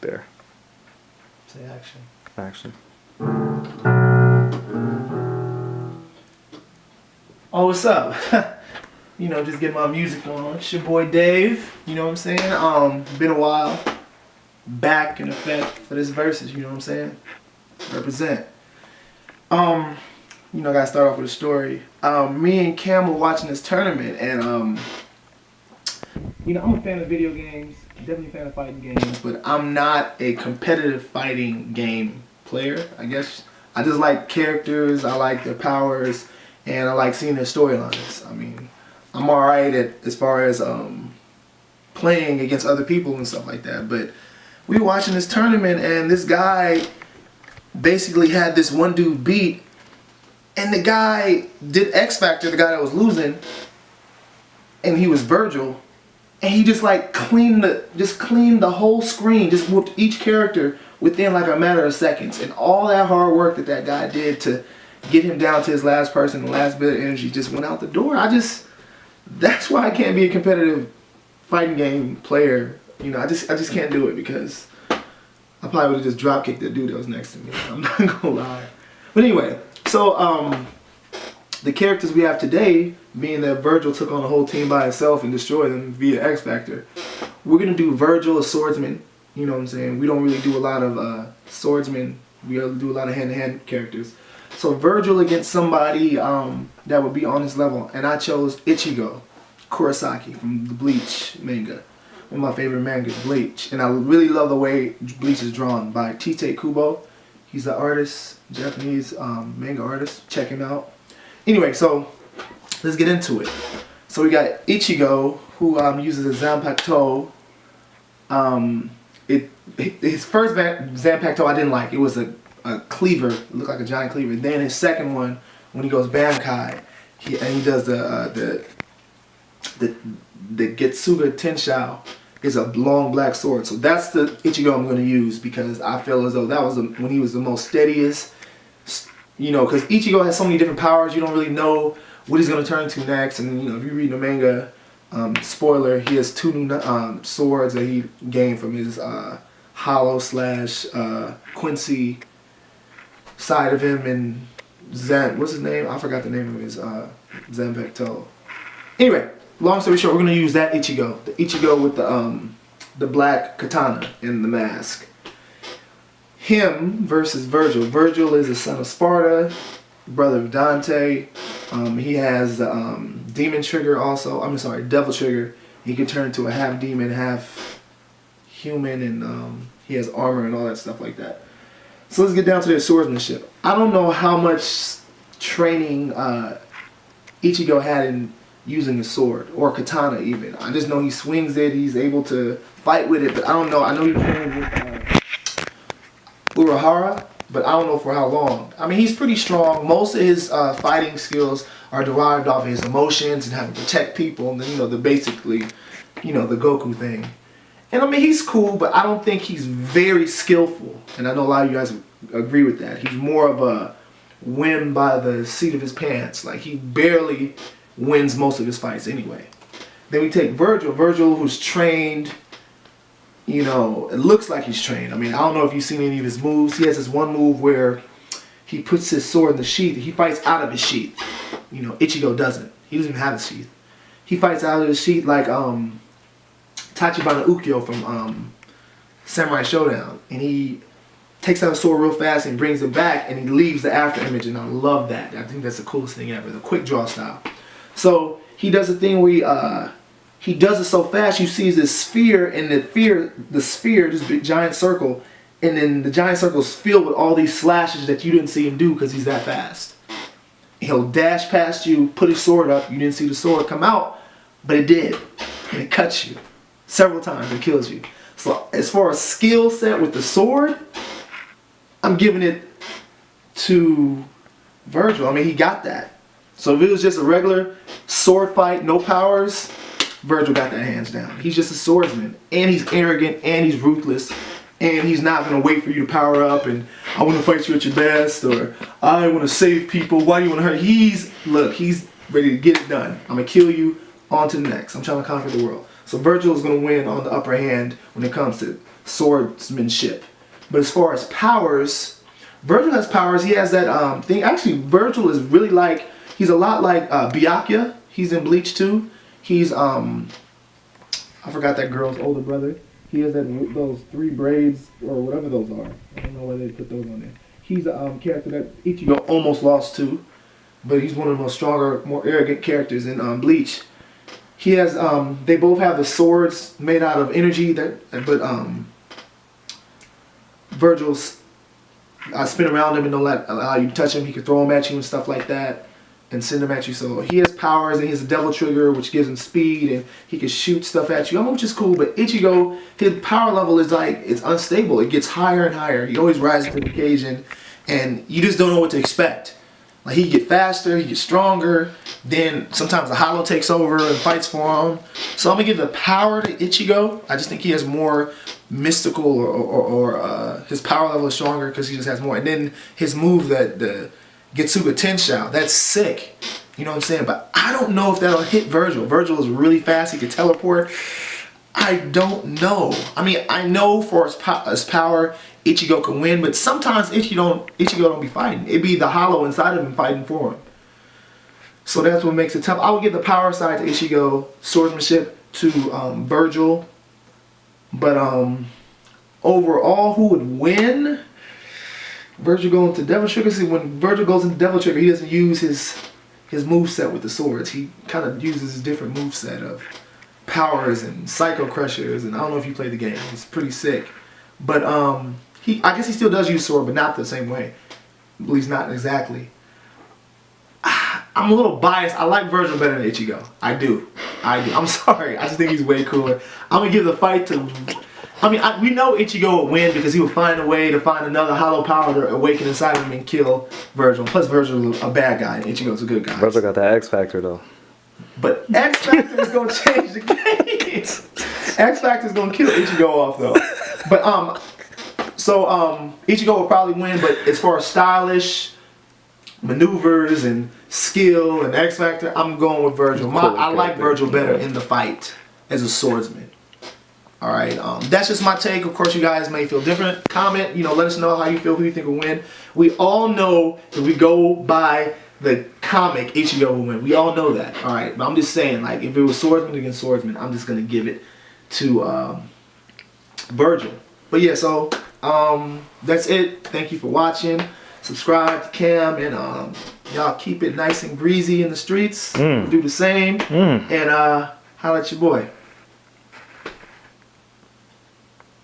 There. Say action. Action. Oh, what's up? You know, just getting my music on. It's your boy Dave. You know what I'm saying? Been a while. Back in effect for this verses. You know what I'm saying? Represent. You know, I gotta start off with a story. Me and Cam were watching this tournament, and you know, I'm a fan of video games. Definitely a fan of fighting games, but I'm not a competitive fighting game player. I guess I just like characters. I like their powers, and I like seeing their storylines. I mean, I'm alright at as far as playing against other people and stuff like that. But we were watching this tournament, and this guy basically had this one dude beat, and the guy did X Factor, the guy that was losing, and he was Vergil. And he just like cleaned the whole screen, just whooped each character within like a matter of seconds. And all that hard work that that guy did to get him down to his last person, the last bit of energy just went out the door. That's why I can't be a competitive fighting game player. You know, I just can't do it because I probably would have just drop kicked the dude that was next to me. I'm not gonna lie. But anyway, so the characters we have today, being that Vergil took on the whole team by himself and destroyed them via X Factor, we're going to do Vergil, a swordsman. You know what I'm saying? We don't really do a lot of swordsmen. We do a lot of hand-to-hand characters. So Vergil against somebody that would be on his level. And I chose Ichigo Kurosaki from the Bleach manga. One of my favorite mangas, Bleach. And I really love the way Bleach is drawn by Tite Kubo. He's an artist, Japanese manga artist. Check him out. Anyway, so let's get into it. So we got Ichigo, who uses a Zanpakuto. His first Zanpakuto I didn't like. It was a cleaver. It looked like a giant cleaver. Then his second one, when he goes Bankai, he does the Getsuga Tenshou, is a long black sword. So that's the Ichigo I'm going to use because I feel as though that was when he was the most steadiest. You know, because Ichigo has so many different powers, you don't really know what he's going to turn into next. And, you know, if you read the manga, spoiler, he has two new swords that he gained from his Hollow / Quincy side of him. And what's his name? I forgot the name of his Zanpakuto. Anyway, long story short, we're going to use that Ichigo. The Ichigo with the black katana and the mask. Him versus Vergil. Vergil is the son of Sparta, brother of Dante. He has the demon trigger also. Devil trigger. He can turn into a half demon, half human, and he has armor and all that stuff like that. So let's get down to their swordsmanship. I don't know how much training Ichigo had in using a sword, or katana even. I just know he swings it, he's able to fight with it, but I don't know. I know he trained with Urahara, but I don't know for how long. I mean, he's pretty strong. Most of his fighting skills are derived off of his emotions and having to protect people, and then, you know, basically, you know, the Goku thing. And I mean, he's cool, but I don't think he's very skillful. And I know a lot of you guys agree with that. He's more of a win by the seat of his pants. Like, he barely wins most of his fights anyway. Then we take Vergil. Vergil, who's trained. You know, it looks like he's trained. I mean, I don't know if you've seen any of his moves. He has this one move where he puts his sword in the sheath. He fights out of his sheath. You know, Ichigo doesn't. He doesn't even have a sheath. He fights out of his sheath like Tachibana Ukyo from Samurai Showdown. And he takes out his sword real fast and brings it back, and he leaves the after image, and I love that. I think that's the coolest thing ever, the quick draw style. So he does a thing where he does it so fast, you see this sphere, and the sphere, this big giant circle, and then the giant circle is filled with all these slashes that you didn't see him do because he's that fast. He'll dash past you, put his sword up, you didn't see the sword come out, but it did, and it cuts you several times and kills you. So as far as skill set with the sword, I'm giving it to Vergil. I mean, he got that. So if it was just a regular sword fight, no powers, Vergil got that hands down. He's just a swordsman, and he's arrogant, and he's ruthless, and he's not going to wait for you to power up and I want to fight you at your best, or I want to save people, why do you want to hurt? He's ready to get it done. I'm going to kill you, on to the next. I'm trying to conquer the world. So Vergil is going to win on the upper hand when it comes to swordsmanship. But as far as powers, Vergil has powers. He has that thing. Actually, Vergil is really like, he's a lot like Byakuya. He's in Bleach too. He's I forgot that girl's older brother. He has those 3 braids or whatever those are. I don't know why they put those on there. He's a character that Ichigo almost lost to, but he's one of the most stronger, more arrogant characters in Bleach. He has they both have the swords made out of energy but Vergil's spin around him and don't allow you to touch him. He can throw them at you and stuff like that and send them at you. So he has powers, and he has a devil trigger, which gives him speed, and he can shoot stuff at you, which is cool. But Ichigo, his power level is like, it's unstable. It gets higher and higher. He always rises to the occasion, and you just don't know what to expect. Like, he get faster, he gets stronger, then sometimes the hollow takes over and fights for him. So I'm gonna give the power to Ichigo. I just think he has more mystical, or his power level is stronger because he just has more. And then his move, the Getsuga Tensho, that's sick. You know what I'm saying? But I don't know if that'll hit Vergil. Vergil is really fast. He can teleport. I don't know. I mean, I know for his power, Ichigo can win, but sometimes Ichigo don't be fighting. It'd be the hollow inside of him fighting for him. So that's what makes it tough. I would give the power side to Ichigo, swordsmanship to Vergil. But overall, who would win? Vergil going to Devil Trigger. See, when Vergil goes into Devil Trigger, he doesn't use his moveset with the swords. He kind of uses a different moveset of powers and Psycho Crushers, and I don't know if you played the game. It's pretty sick. But I guess he still does use sword, but not the same way. At least not exactly. I'm a little biased. I like Vergil better than Ichigo. I do. I'm sorry. I just think he's way cooler. I'm gonna give the fight to. I mean, we know Ichigo would win because he would find a way to find another hollow power to awaken inside of him and kill Vergil. Plus, Vergil is a bad guy and Ichigo's a good guy. Vergil got that X Factor though. But X Factor is gonna change the game. X Factor is gonna kill Ichigo off though. But Ichigo will probably win. But as far as stylish maneuvers and skill and X Factor, I'm going with Vergil. I like Vergil better in the fight as a swordsman. All right, that's just my take. Of course, you guys may feel different. Comment, let us know how you feel, who you think will win. We all know if we go by the comic, Ichigo will win. We all know that. All right, but I'm just saying, like, if it was swordsman against swordsman, I'm just gonna give it to Vergil. But yeah, so that's it. Thank you for watching. Subscribe to Cam, and y'all keep it nice and breezy in the streets. Do the same, and holla at your boy.